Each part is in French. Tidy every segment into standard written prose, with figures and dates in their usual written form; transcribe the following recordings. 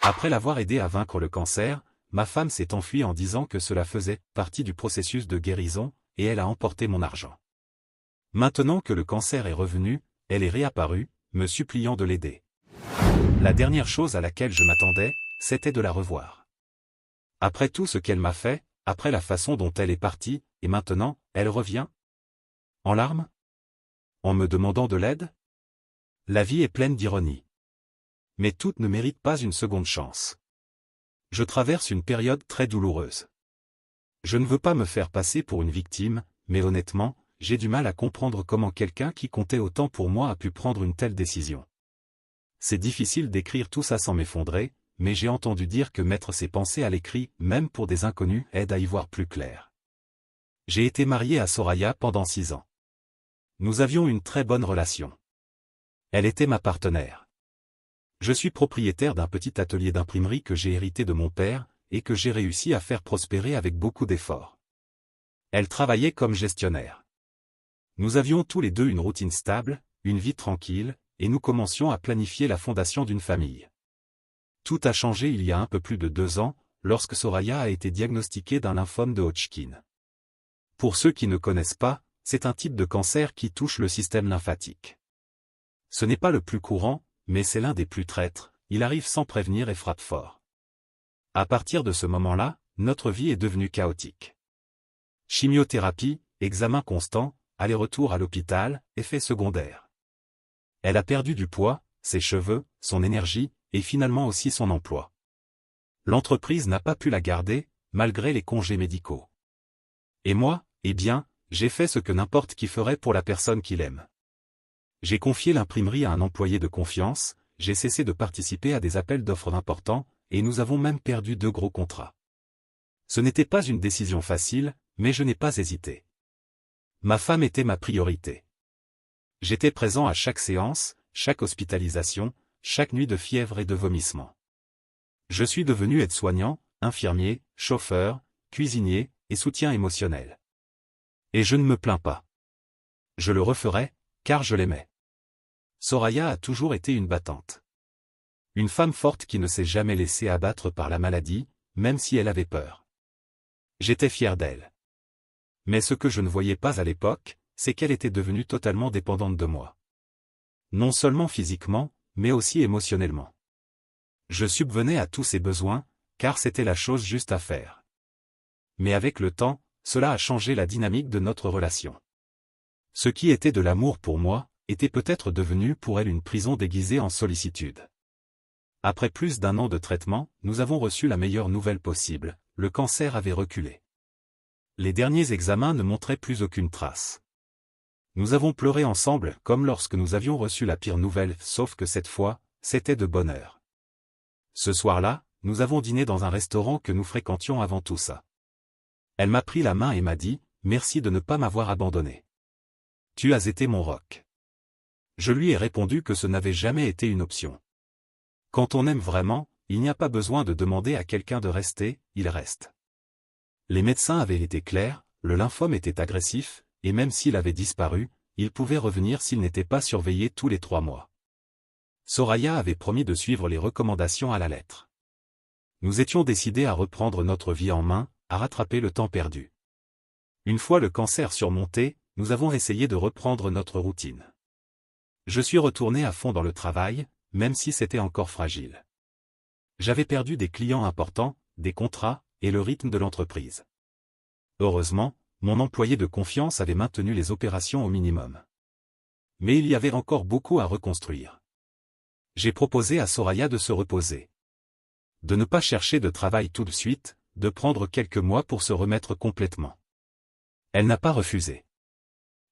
Après l'avoir aidé à vaincre le cancer, ma femme s'est enfuie en disant que cela faisait partie du processus de guérison, et elle a emporté mon argent. Maintenant que le cancer est revenu, elle est réapparue, me suppliant de l'aider. La dernière chose à laquelle je m'attendais, c'était de la revoir. Après tout ce qu'elle m'a fait, après la façon dont elle est partie, et maintenant, elle revient? En larmes? En me demandant de l'aide? La vie est pleine d'ironie. Mais toutes ne méritent pas une seconde chance. Je traverse une période très douloureuse. Je ne veux pas me faire passer pour une victime, mais honnêtement, j'ai du mal à comprendre comment quelqu'un qui comptait autant pour moi a pu prendre une telle décision. C'est difficile d'écrire tout ça sans m'effondrer, mais j'ai entendu dire que mettre ses pensées à l'écrit, même pour des inconnus, aide à y voir plus clair. J'ai été marié à Soraya pendant 6 ans. Nous avions une très bonne relation. Elle était ma partenaire. Je suis propriétaire d'un petit atelier d'imprimerie que j'ai hérité de mon père, et que j'ai réussi à faire prospérer avec beaucoup d'efforts. Elle travaillait comme gestionnaire. Nous avions tous les deux une routine stable, une vie tranquille, et nous commencions à planifier la fondation d'une famille. Tout a changé il y a un peu plus de 2 ans, lorsque Soraya a été diagnostiquée d'un lymphome de Hodgkin. Pour ceux qui ne connaissent pas, c'est un type de cancer qui touche le système lymphatique. Ce n'est pas le plus courant, mais c'est l'un des plus traîtres, il arrive sans prévenir et frappe fort. À partir de ce moment-là, notre vie est devenue chaotique. Chimiothérapie, examen constant, aller-retour à l'hôpital, effets secondaires. Elle a perdu du poids, ses cheveux, son énergie, et finalement aussi son emploi. L'entreprise n'a pas pu la garder, malgré les congés médicaux. Et moi, eh bien, j'ai fait ce que n'importe qui ferait pour la personne qu'il aime. J'ai confié l'imprimerie à un employé de confiance, j'ai cessé de participer à des appels d'offres importants, et nous avons même perdu 2 gros contrats. Ce n'était pas une décision facile, mais je n'ai pas hésité. Ma femme était ma priorité. J'étais présent à chaque séance, chaque hospitalisation, chaque nuit de fièvre et de vomissement. Je suis devenu aide-soignant, infirmier, chauffeur, cuisinier, et soutien émotionnel. Et je ne me plains pas. Je le referai, car je l'aimais. Soraya a toujours été une battante. Une femme forte qui ne s'est jamais laissée abattre par la maladie, même si elle avait peur. J'étais fier d'elle. Mais ce que je ne voyais pas à l'époque, c'est qu'elle était devenue totalement dépendante de moi. Non seulement physiquement, mais aussi émotionnellement. Je subvenais à tous ses besoins, car c'était la chose juste à faire. Mais avec le temps, cela a changé la dynamique de notre relation. Ce qui était de l'amour pour moi, était peut-être devenu pour elle une prison déguisée en sollicitude. Après plus d'1 an de traitement, nous avons reçu la meilleure nouvelle possible, le cancer avait reculé. Les derniers examens ne montraient plus aucune trace. Nous avons pleuré ensemble comme lorsque nous avions reçu la pire nouvelle, sauf que cette fois, c'était de bonne heure. Ce soir-là, nous avons dîné dans un restaurant que nous fréquentions avant tout ça. Elle m'a pris la main et m'a dit « Merci de ne pas m'avoir abandonné. Tu as été mon roc. » Je lui ai répondu que ce n'avait jamais été une option. Quand on aime vraiment, il n'y a pas besoin de demander à quelqu'un de rester, il reste. Les médecins avaient été clairs, le lymphome était agressif, et même s'il avait disparu, il pouvait revenir s'il n'était pas surveillé tous les 3 mois. Soraya avait promis de suivre les recommandations à la lettre. Nous étions décidés à reprendre notre vie en main, à rattraper le temps perdu. Une fois le cancer surmonté, nous avons essayé de reprendre notre routine. Je suis retourné à fond dans le travail, même si c'était encore fragile. J'avais perdu des clients importants, des contrats, et le rythme de l'entreprise. Heureusement, mon employé de confiance avait maintenu les opérations au minimum. Mais il y avait encore beaucoup à reconstruire. J'ai proposé à Soraya de se reposer. De ne pas chercher de travail tout de suite, de prendre quelques mois pour se remettre complètement. Elle n'a pas refusé.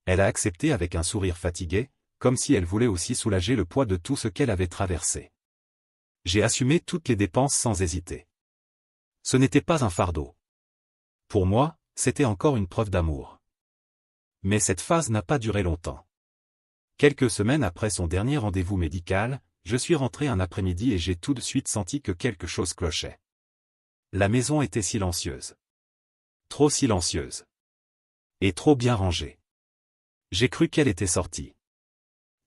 Elle a accepté avec un sourire fatigué, comme si elle voulait aussi soulager le poids de tout ce qu'elle avait traversé. J'ai assumé toutes les dépenses sans hésiter. Ce n'était pas un fardeau. Pour moi, c'était encore une preuve d'amour. Mais cette phase n'a pas duré longtemps. Quelques semaines après son dernier rendez-vous médical, je suis rentré un après-midi et j'ai tout de suite senti que quelque chose clochait. La maison était silencieuse. Trop silencieuse. Et trop bien rangée. J'ai cru qu'elle était sortie.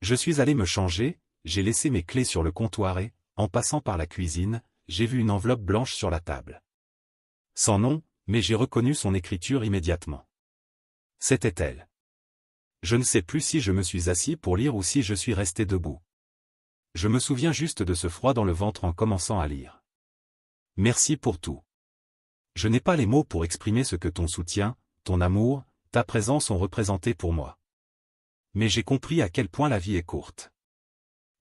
Je suis allé me changer, j'ai laissé mes clés sur le comptoir et, en passant par la cuisine, j'ai vu une enveloppe blanche sur la table. Sans nom, mais j'ai reconnu son écriture immédiatement. C'était elle. Je ne sais plus si je me suis assis pour lire ou si je suis resté debout. Je me souviens juste de ce froid dans le ventre en commençant à lire. Merci pour tout. Je n'ai pas les mots pour exprimer ce que ton soutien, ton amour, ta présence ont représenté pour moi. Mais j'ai compris à quel point la vie est courte.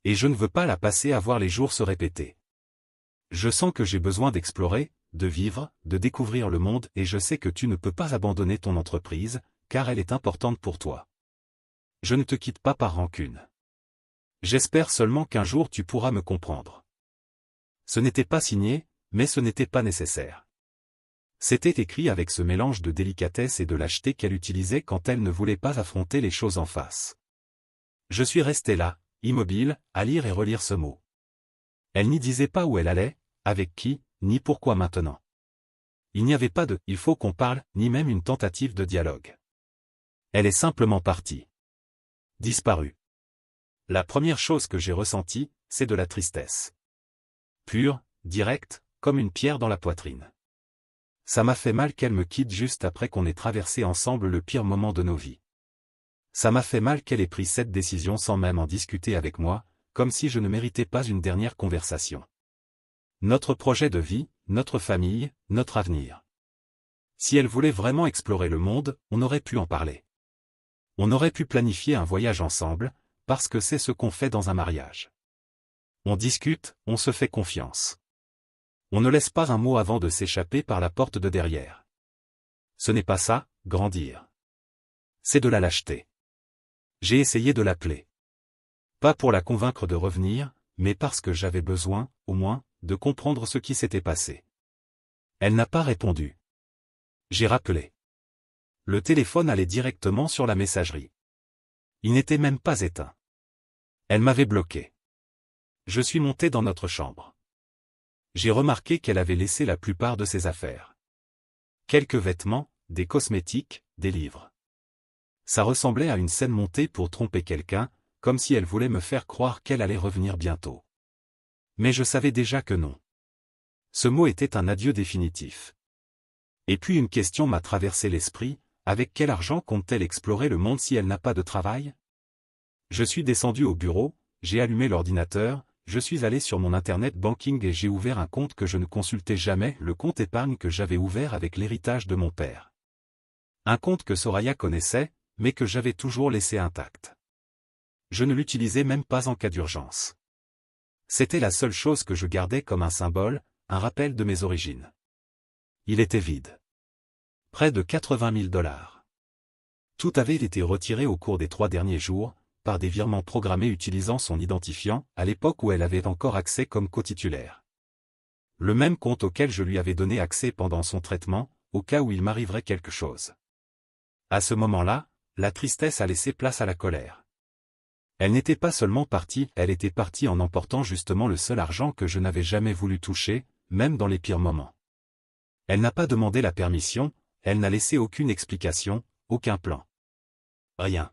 Et je ne veux pas la passer à voir les jours se répéter. Je sens que j'ai besoin d'explorer, de vivre, de découvrir le monde et je sais que tu ne peux pas abandonner ton entreprise, car elle est importante pour toi. Je ne te quitte pas par rancune. J'espère seulement qu'un jour tu pourras me comprendre. Ce n'était pas signé, mais ce n'était pas nécessaire. C'était écrit avec ce mélange de délicatesse et de lâcheté qu'elle utilisait quand elle ne voulait pas affronter les choses en face. Je suis resté là, immobile, à lire et relire ce mot. Elle n'y disait pas où elle allait, avec qui, ni pourquoi maintenant. Il n'y avait pas de « il faut qu'on parle », ni même une tentative de dialogue. Elle est simplement partie. Disparue. La première chose que j'ai ressentie, c'est de la tristesse. Pure, directe, comme une pierre dans la poitrine. Ça m'a fait mal qu'elle me quitte juste après qu'on ait traversé ensemble le pire moment de nos vies. Ça m'a fait mal qu'elle ait pris cette décision sans même en discuter avec moi, comme si je ne méritais pas une dernière conversation. Notre projet de vie, notre famille, notre avenir. Si elle voulait vraiment explorer le monde, on aurait pu en parler. On aurait pu planifier un voyage ensemble, parce que c'est ce qu'on fait dans un mariage. On discute, on se fait confiance. On ne laisse pas un mot avant de s'échapper par la porte de derrière. Ce n'est pas ça, grandir. C'est de la lâcheté. J'ai essayé de l'appeler. Pas pour la convaincre de revenir, mais parce que j'avais besoin, au moins, de comprendre ce qui s'était passé. Elle n'a pas répondu. J'ai rappelé. Le téléphone allait directement sur la messagerie. Il n'était même pas éteint. Elle m'avait bloqué. Je suis monté dans notre chambre. J'ai remarqué qu'elle avait laissé la plupart de ses affaires. Quelques vêtements, des cosmétiques, des livres. Ça ressemblait à une scène montée pour tromper quelqu'un, comme si elle voulait me faire croire qu'elle allait revenir bientôt. Mais je savais déjà que non. Ce mot était un adieu définitif. Et puis une question m'a traversé l'esprit, avec quel argent compte-t-elle explorer le monde si elle n'a pas de travail? Je suis descendu au bureau, j'ai allumé l'ordinateur, je suis allé sur mon internet banking et j'ai ouvert un compte que je ne consultais jamais, le compte épargne que j'avais ouvert avec l'héritage de mon père. Un compte que Soraya connaissait, mais que j'avais toujours laissé intact. Je ne l'utilisais même pas en cas d'urgence. C'était la seule chose que je gardais comme un symbole, un rappel de mes origines. Il était vide. Près de 80 000 $. Tout avait été retiré au cours des 3 derniers jours, par des virements programmés utilisant son identifiant, à l'époque où elle avait encore accès comme cotitulaire. Le même compte auquel je lui avais donné accès pendant son traitement, au cas où il m'arriverait quelque chose. À ce moment-là, la tristesse a laissé place à la colère. Elle n'était pas seulement partie, elle était partie en emportant justement le seul argent que je n'avais jamais voulu toucher, même dans les pires moments. Elle n'a pas demandé la permission, elle n'a laissé aucune explication, aucun plan. Rien.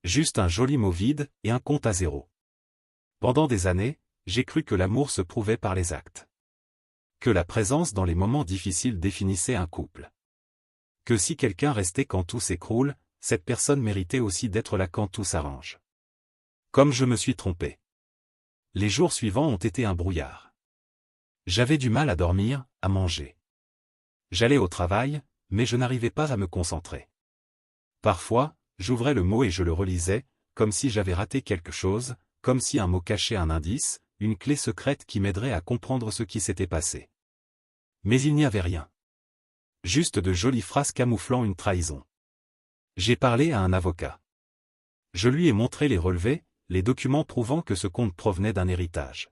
Juste un joli mot vide et un compte à zéro. Pendant des années, j'ai cru que l'amour se prouvait par les actes. Que la présence dans les moments difficiles définissait un couple. Que si quelqu'un restait quand tout s'écroule, cette personne méritait aussi d'être là quand tout s'arrange. Comme je me suis trompé. Les jours suivants ont été un brouillard. J'avais du mal à dormir, à manger. J'allais au travail, mais je n'arrivais pas à me concentrer. Parfois, j'ouvrais le mot et je le relisais, comme si j'avais raté quelque chose, comme si un mot cachait un indice, une clé secrète qui m'aiderait à comprendre ce qui s'était passé. Mais il n'y avait rien. Juste de jolies phrases camouflant une trahison. J'ai parlé à un avocat. Je lui ai montré les relevés, les documents prouvant que ce compte provenait d'un héritage.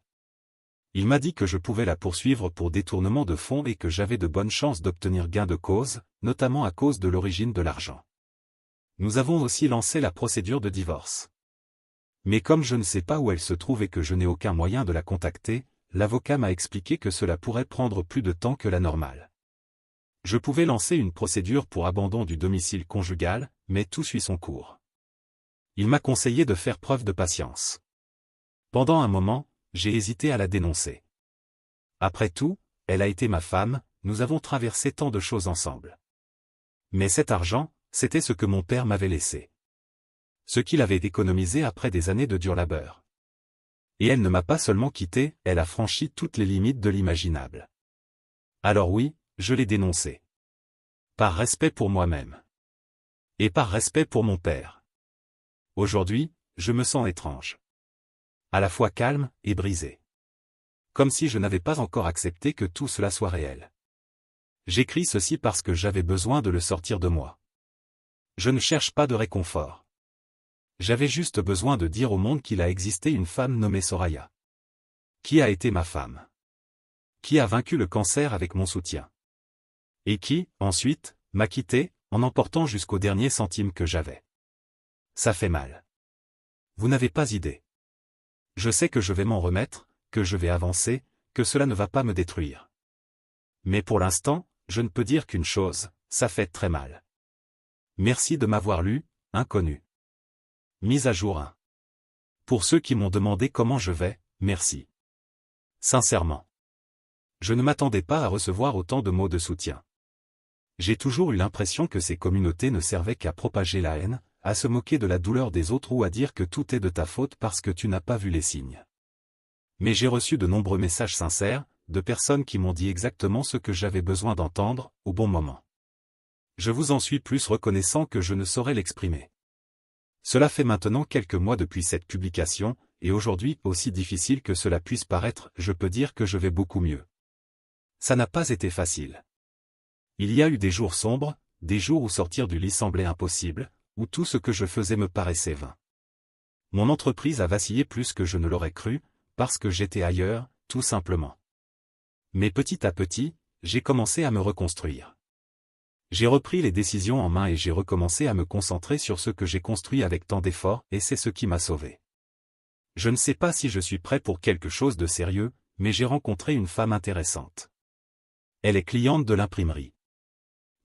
Il m'a dit que je pouvais la poursuivre pour détournement de fonds et que j'avais de bonnes chances d'obtenir gain de cause, notamment à cause de l'origine de l'argent. Nous avons aussi lancé la procédure de divorce. Mais comme je ne sais pas où elle se trouve et que je n'ai aucun moyen de la contacter, l'avocat m'a expliqué que cela pourrait prendre plus de temps que la normale. Je pouvais lancer une procédure pour abandon du domicile conjugal, mais tout suit son cours. Il m'a conseillé de faire preuve de patience. Pendant un moment, j'ai hésité à la dénoncer. Après tout, elle a été ma femme, nous avons traversé tant de choses ensemble. Mais cet argent, c'était ce que mon père m'avait laissé. Ce qu'il avait économisé après des années de dur labeur. Et elle ne m'a pas seulement quitté, elle a franchi toutes les limites de l'imaginable. Alors oui, je l'ai dénoncé. Par respect pour moi-même. Et par respect pour mon père. Aujourd'hui, je me sens étrange. À la fois calme et brisé. Comme si je n'avais pas encore accepté que tout cela soit réel. J'écris ceci parce que j'avais besoin de le sortir de moi. Je ne cherche pas de réconfort. J'avais juste besoin de dire au monde qu'il a existé une femme nommée Soraya. Qui a été ma femme. Qui a vaincu le cancer avec mon soutien. Et qui, ensuite, m'a quitté, en emportant jusqu'au dernier centime que j'avais. Ça fait mal. Vous n'avez pas idée. Je sais que je vais m'en remettre, que je vais avancer, que cela ne va pas me détruire. Mais pour l'instant, je ne peux dire qu'une chose, ça fait très mal. Merci de m'avoir lu, inconnu. Mise à jour 1. Pour ceux qui m'ont demandé comment je vais, merci. Sincèrement. Je ne m'attendais pas à recevoir autant de mots de soutien. J'ai toujours eu l'impression que ces communautés ne servaient qu'à propager la haine, à se moquer de la douleur des autres ou à dire que tout est de ta faute parce que tu n'as pas vu les signes. Mais j'ai reçu de nombreux messages sincères, de personnes qui m'ont dit exactement ce que j'avais besoin d'entendre, au bon moment. Je vous en suis plus reconnaissant que je ne saurais l'exprimer. Cela fait maintenant quelques mois depuis cette publication, et aujourd'hui, aussi difficile que cela puisse paraître, je peux dire que je vais beaucoup mieux. Ça n'a pas été facile. Il y a eu des jours sombres, des jours où sortir du lit semblait impossible, où tout ce que je faisais me paraissait vain. Mon entreprise a vacillé plus que je ne l'aurais cru, parce que j'étais ailleurs, tout simplement. Mais petit à petit, j'ai commencé à me reconstruire. J'ai repris les décisions en main et j'ai recommencé à me concentrer sur ce que j'ai construit avec tant d'efforts, et c'est ce qui m'a sauvé. Je ne sais pas si je suis prêt pour quelque chose de sérieux, mais j'ai rencontré une femme intéressante. Elle est cliente de l'imprimerie.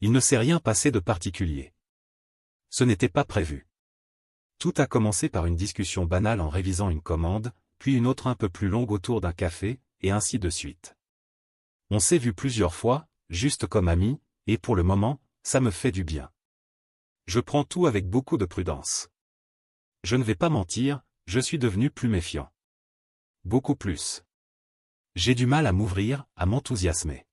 Il ne s'est rien passé de particulier. Ce n'était pas prévu. Tout a commencé par une discussion banale en révisant une commande, puis une autre un peu plus longue autour d'un café, et ainsi de suite. On s'est vu plusieurs fois, juste comme amis, et pour le moment, ça me fait du bien. Je prends tout avec beaucoup de prudence. Je ne vais pas mentir, je suis devenu plus méfiant. Beaucoup plus. J'ai du mal à m'ouvrir, à m'enthousiasmer.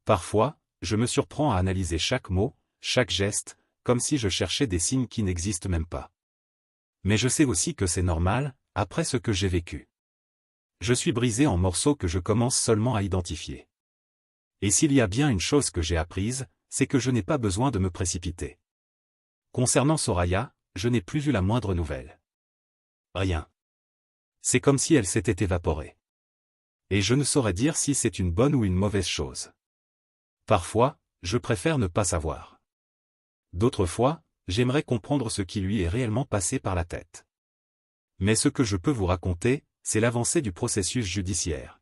Parfois, je me surprends à analyser chaque mot, chaque geste, comme si je cherchais des signes qui n'existent même pas. Mais je sais aussi que c'est normal, après ce que j'ai vécu. Je suis brisé en morceaux que je commence seulement à identifier. Et s'il y a bien une chose que j'ai apprise, c'est que je n'ai pas besoin de me précipiter. Concernant Soraya, je n'ai plus vu la moindre nouvelle. Rien. C'est comme si elle s'était évaporée. Et je ne saurais dire si c'est une bonne ou une mauvaise chose. Parfois, je préfère ne pas savoir. D'autres fois, j'aimerais comprendre ce qui lui est réellement passé par la tête. Mais ce que je peux vous raconter, c'est l'avancée du processus judiciaire.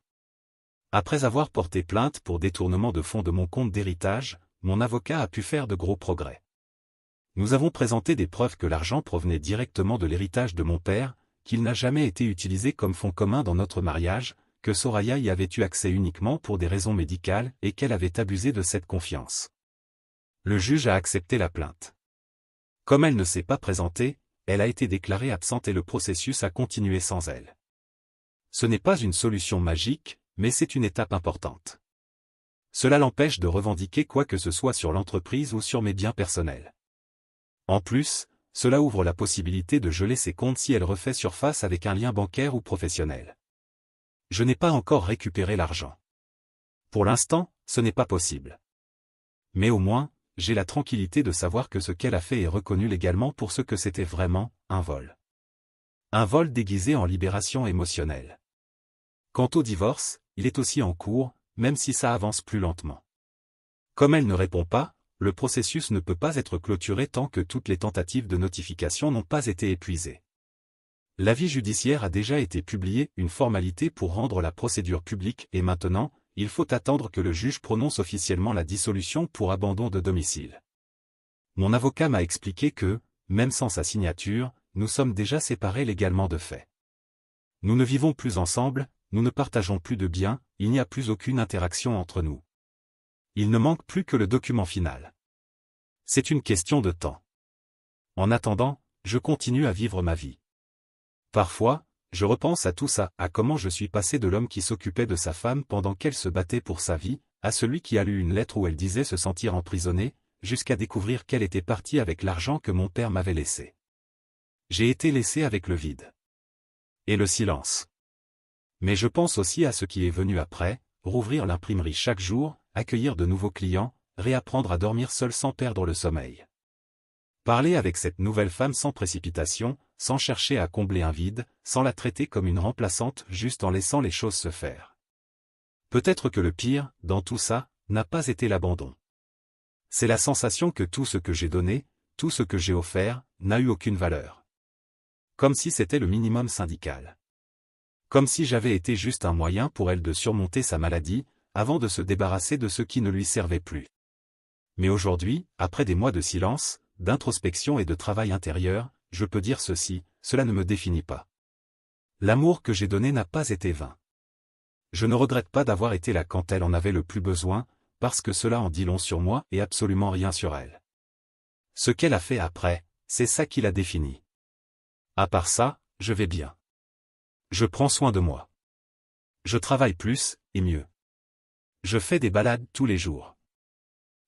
Après avoir porté plainte pour détournement de fonds de mon compte d'héritage, mon avocat a pu faire de gros progrès. Nous avons présenté des preuves que l'argent provenait directement de l'héritage de mon père, qu'il n'a jamais été utilisé comme fonds commun dans notre mariage, que Soraya y avait eu accès uniquement pour des raisons médicales et qu'elle avait abusé de cette confiance. Le juge a accepté la plainte. Comme elle ne s'est pas présentée, elle a été déclarée absente et le processus a continué sans elle. Ce n'est pas une solution magique, mais c'est une étape importante. Cela l'empêche de revendiquer quoi que ce soit sur l'entreprise ou sur mes biens personnels. En plus, cela ouvre la possibilité de geler ses comptes si elle refait surface avec un lien bancaire ou professionnel. Je n'ai pas encore récupéré l'argent. Pour l'instant, ce n'est pas possible. Mais au moins, j'ai la tranquillité de savoir que ce qu'elle a fait est reconnu légalement pour ce que c'était vraiment, un vol. Un vol déguisé en libération émotionnelle. Quant au divorce, il est aussi en cours, même si ça avance plus lentement. Comme elle ne répond pas, le processus ne peut pas être clôturé tant que toutes les tentatives de notification n'ont pas été épuisées. L'avis judiciaire a déjà été publié, une formalité pour rendre la procédure publique, et maintenant, il faut attendre que le juge prononce officiellement la dissolution pour abandon de domicile. Mon avocat m'a expliqué que, même sans sa signature, nous sommes déjà séparés légalement de fait. Nous ne vivons plus ensemble, nous ne partageons plus de biens, il n'y a plus aucune interaction entre nous. Il ne manque plus que le document final. C'est une question de temps. En attendant, je continue à vivre ma vie. Parfois, je repense à tout ça, à comment je suis passé de l'homme qui s'occupait de sa femme pendant qu'elle se battait pour sa vie, à celui qui a lu une lettre où elle disait se sentir emprisonné, jusqu'à découvrir qu'elle était partie avec l'argent que mon père m'avait laissé. J'ai été laissé avec le vide. Et le silence. Mais je pense aussi à ce qui est venu après, rouvrir l'imprimerie chaque jour, accueillir de nouveaux clients, réapprendre à dormir seul sans perdre le sommeil. Parler avec cette nouvelle femme sans précipitation, sans chercher à combler un vide, sans la traiter comme une remplaçante juste en laissant les choses se faire. Peut-être que le pire, dans tout ça, n'a pas été l'abandon. C'est la sensation que tout ce que j'ai donné, tout ce que j'ai offert, n'a eu aucune valeur. Comme si c'était le minimum syndical. Comme si j'avais été juste un moyen pour elle de surmonter sa maladie, avant de se débarrasser de ce qui ne lui servait plus. Mais aujourd'hui, après des mois de silence, d'introspection et de travail intérieur, je peux dire ceci, cela ne me définit pas. L'amour que j'ai donné n'a pas été vain. Je ne regrette pas d'avoir été là quand elle en avait le plus besoin, parce que cela en dit long sur moi et absolument rien sur elle. Ce qu'elle a fait après, c'est ça qui l'a définie. À part ça, je vais bien. Je prends soin de moi. Je travaille plus, et mieux. Je fais des balades tous les jours.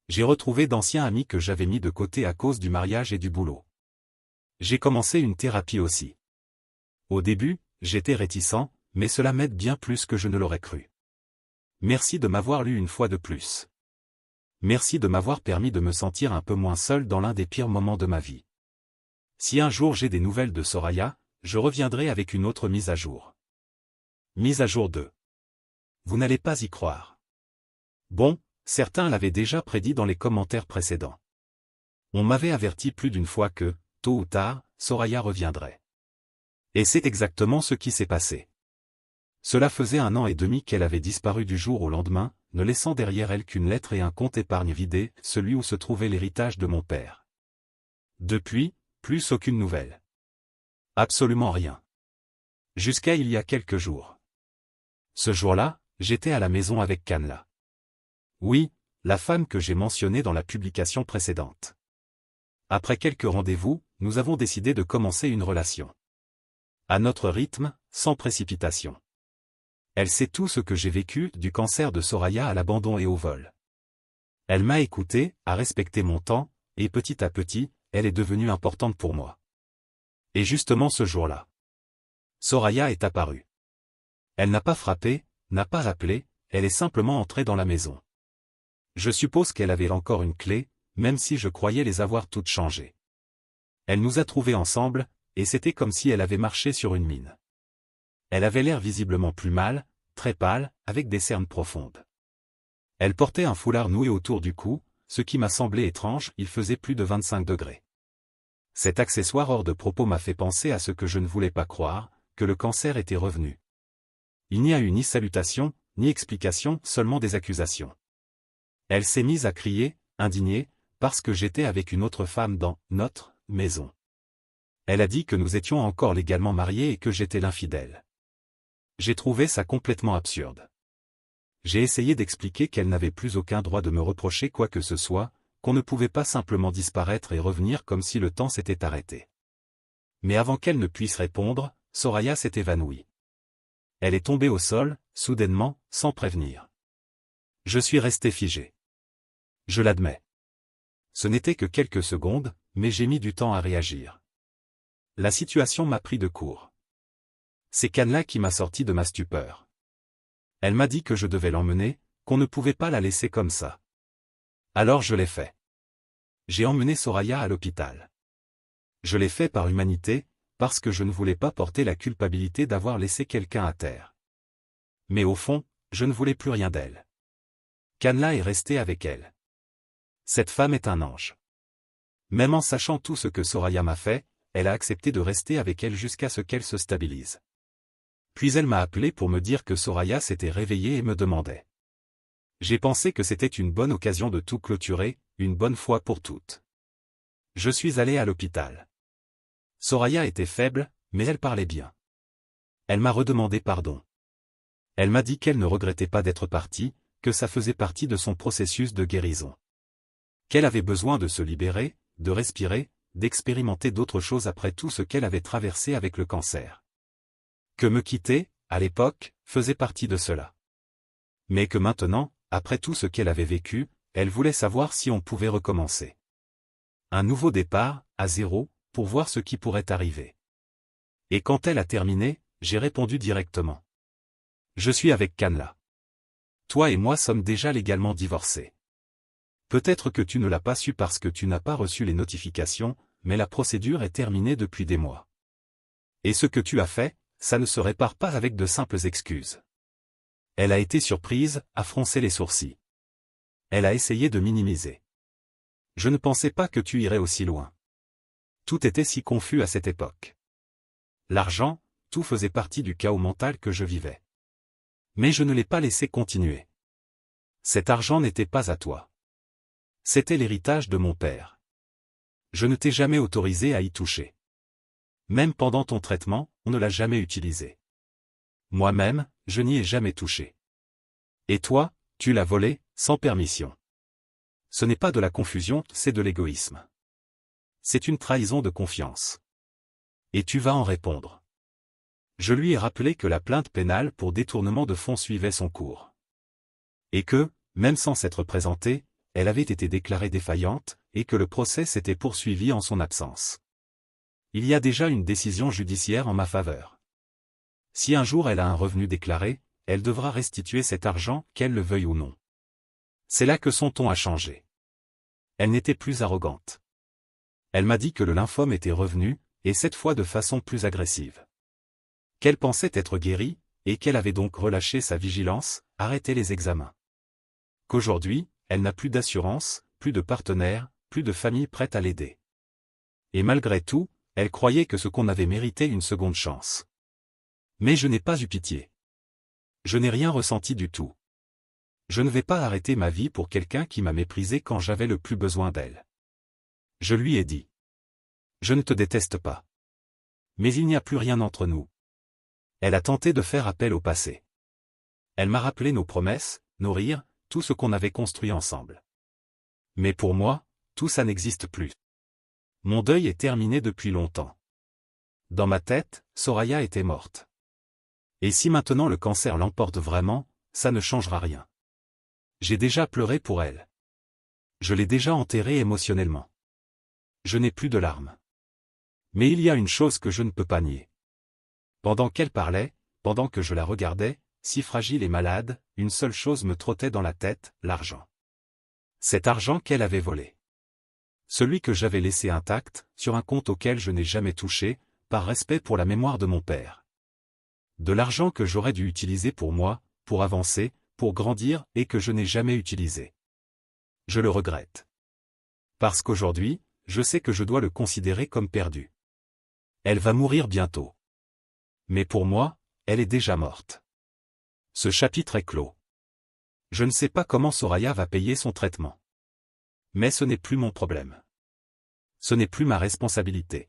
J'ai retrouvé d'anciens amis que j'avais mis de côté à cause du mariage et du boulot. J'ai commencé une thérapie aussi. Au début, j'étais réticent, mais cela m'aide bien plus que je ne l'aurais cru. Merci de m'avoir lu une fois de plus. Merci de m'avoir permis de me sentir un peu moins seul dans l'un des pires moments de ma vie. Si un jour j'ai des nouvelles de Soraya, je reviendrai avec une autre mise à jour. Mise à jour 2. Vous n'allez pas y croire. Bon, certains l'avaient déjà prédit dans les commentaires précédents. On m'avait averti plus d'une fois que, tôt ou tard, Soraya reviendrait. Et c'est exactement ce qui s'est passé. Cela faisait 1 an et demi qu'elle avait disparu du jour au lendemain, ne laissant derrière elle qu'une lettre et un compte épargne vidé, celui où se trouvait l'héritage de mon père. Depuis, plus aucune nouvelle. Absolument rien. Jusqu'à il y a quelques jours. Ce jour-là, j'étais à la maison avec Kanla. Oui, la femme que j'ai mentionnée dans la publication précédente. Après quelques rendez-vous, nous avons décidé de commencer une relation. À notre rythme, sans précipitation. Elle sait tout ce que j'ai vécu, du cancer de Soraya à l'abandon et au vol. Elle m'a écouté, a respecté mon temps, et petit à petit, elle est devenue importante pour moi. Et justement ce jour-là, Soraya est apparue. Elle n'a pas frappé, n'a pas appelé, elle est simplement entrée dans la maison. Je suppose qu'elle avait encore une clé, même si je croyais les avoir toutes changées. Elle nous a trouvés ensemble, et c'était comme si elle avait marché sur une mine. Elle avait l'air visiblement plus mal, très pâle, avec des cernes profondes. Elle portait un foulard noué autour du cou, ce qui m'a semblé étrange, il faisait plus de 25 degrés. Cet accessoire hors de propos m'a fait penser à ce que je ne voulais pas croire, que le cancer était revenu. Il n'y a eu ni salutation, ni explication, seulement des accusations. Elle s'est mise à crier, indignée, parce que j'étais avec une autre femme dans notre maison. Elle a dit que nous étions encore légalement mariés et que j'étais l'infidèle. J'ai trouvé ça complètement absurde. J'ai essayé d'expliquer qu'elle n'avait plus aucun droit de me reprocher quoi que ce soit, qu'on ne pouvait pas simplement disparaître et revenir comme si le temps s'était arrêté. Mais avant qu'elle ne puisse répondre, Soraya s'est évanouie. Elle est tombée au sol, soudainement, sans prévenir. Je suis resté figé. Je l'admets. Ce n'était que quelques secondes, mais j'ai mis du temps à réagir. La situation m'a pris de court. C'est Kanla qui m'a sorti de ma stupeur. Elle m'a dit que je devais l'emmener, qu'on ne pouvait pas la laisser comme ça. Alors je l'ai fait. J'ai emmené Soraya à l'hôpital. Je l'ai fait par humanité, parce que je ne voulais pas porter la culpabilité d'avoir laissé quelqu'un à terre. Mais au fond, je ne voulais plus rien d'elle. Kanla est restée avec elle. Cette femme est un ange. Même en sachant tout ce que Soraya m'a fait, elle a accepté de rester avec elle jusqu'à ce qu'elle se stabilise. Puis elle m'a appelé pour me dire que Soraya s'était réveillée et me demandait. J'ai pensé que c'était une bonne occasion de tout clôturer, une bonne fois pour toutes. Je suis allé à l'hôpital. Soraya était faible, mais elle parlait bien. Elle m'a redemandé pardon. Elle m'a dit qu'elle ne regrettait pas d'être partie, que ça faisait partie de son processus de guérison. Qu'elle avait besoin de se libérer, de respirer, d'expérimenter d'autres choses après tout ce qu'elle avait traversé avec le cancer. Que me quitter, à l'époque, faisait partie de cela. Mais que maintenant, après tout ce qu'elle avait vécu, elle voulait savoir si on pouvait recommencer. Un nouveau départ, à zéro, pour voir ce qui pourrait arriver. Et quand elle a terminé, j'ai répondu directement. Je suis avec Canla. Toi et moi sommes déjà légalement divorcés. Peut-être que tu ne l'as pas su parce que tu n'as pas reçu les notifications, mais la procédure est terminée depuis des mois. Et ce que tu as fait, ça ne se répare pas avec de simples excuses. Elle a été surprise, a froncé les sourcils. Elle a essayé de minimiser. Je ne pensais pas que tu irais aussi loin. Tout était si confus à cette époque. L'argent, tout faisait partie du chaos mental que je vivais. Mais je ne l'ai pas laissé continuer. Cet argent n'était pas à toi. C'était l'héritage de mon père. Je ne t'ai jamais autorisé à y toucher. Même pendant ton traitement, on ne l'a jamais utilisé. Moi-même, je n'y ai jamais touché. Et toi, tu l'as volé, sans permission. Ce n'est pas de la confusion, c'est de l'égoïsme. C'est une trahison de confiance. Et tu vas en répondre. Je lui ai rappelé que la plainte pénale pour détournement de fonds suivait son cours. Et que, même sans s'être présentée, elle avait été déclarée défaillante, et que le procès s'était poursuivi en son absence. Il y a déjà une décision judiciaire en ma faveur. Si un jour elle a un revenu déclaré, elle devra restituer cet argent, qu'elle le veuille ou non. C'est là que son ton a changé. Elle n'était plus arrogante. Elle m'a dit que le lymphome était revenu, et cette fois de façon plus agressive. Qu'elle pensait être guérie, et qu'elle avait donc relâché sa vigilance, arrêté les examens. Qu'aujourd'hui, elle n'a plus d'assurance, plus de partenaire, plus de famille prête à l'aider. Et malgré tout, elle croyait que ce qu'on avait mérité une seconde chance. Mais je n'ai pas eu pitié. Je n'ai rien ressenti du tout. Je ne vais pas arrêter ma vie pour quelqu'un qui m'a méprisé quand j'avais le plus besoin d'elle. Je lui ai dit. Je ne te déteste pas. Mais il n'y a plus rien entre nous. Elle a tenté de faire appel au passé. Elle m'a rappelé nos promesses, nos rires, tout ce qu'on avait construit ensemble. Mais pour moi, tout ça n'existe plus. Mon deuil est terminé depuis longtemps. Dans ma tête, Soraya était morte. Et si maintenant le cancer l'emporte vraiment, ça ne changera rien. J'ai déjà pleuré pour elle. Je l'ai déjà enterrée émotionnellement. Je n'ai plus de larmes. Mais il y a une chose que je ne peux pas nier. Pendant qu'elle parlait, pendant que je la regardais, si fragile et malade, une seule chose me trottait dans la tête, l'argent. Cet argent qu'elle avait volé. Celui que j'avais laissé intact, sur un compte auquel je n'ai jamais touché, par respect pour la mémoire de mon père. De l'argent que j'aurais dû utiliser pour moi, pour avancer, pour grandir, et que je n'ai jamais utilisé. Je le regrette. Parce qu'aujourd'hui, je sais que je dois le considérer comme perdu. Elle va mourir bientôt. Mais pour moi, elle est déjà morte. Ce chapitre est clos. Je ne sais pas comment Soraya va payer son traitement. Mais ce n'est plus mon problème. Ce n'est plus ma responsabilité.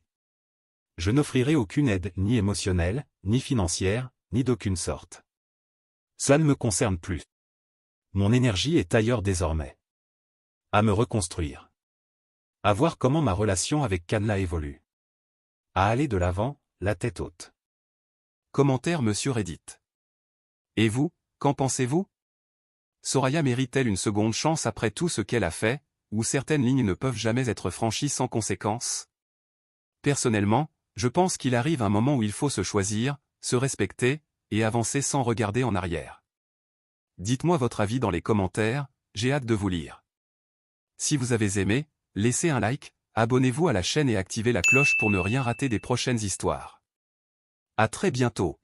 Je n'offrirai aucune aide, ni émotionnelle, ni financière, ni d'aucune sorte. Cela ne me concerne plus. Mon énergie est ailleurs désormais. À me reconstruire. À voir comment ma relation avec Canla évolue. À aller de l'avant, la tête haute. Commentaire Monsieur Reddit. Et vous, qu'en pensez-vous? Soraya mérite-t-elle une seconde chance après tout ce qu'elle a fait, ou certaines lignes ne peuvent jamais être franchies sans conséquences? Personnellement, je pense qu'il arrive un moment où il faut se choisir, se respecter, et avancer sans regarder en arrière. Dites-moi votre avis dans les commentaires, j'ai hâte de vous lire. Si vous avez aimé, laissez un like, abonnez-vous à la chaîne et activez la cloche pour ne rien rater des prochaines histoires. À très bientôt.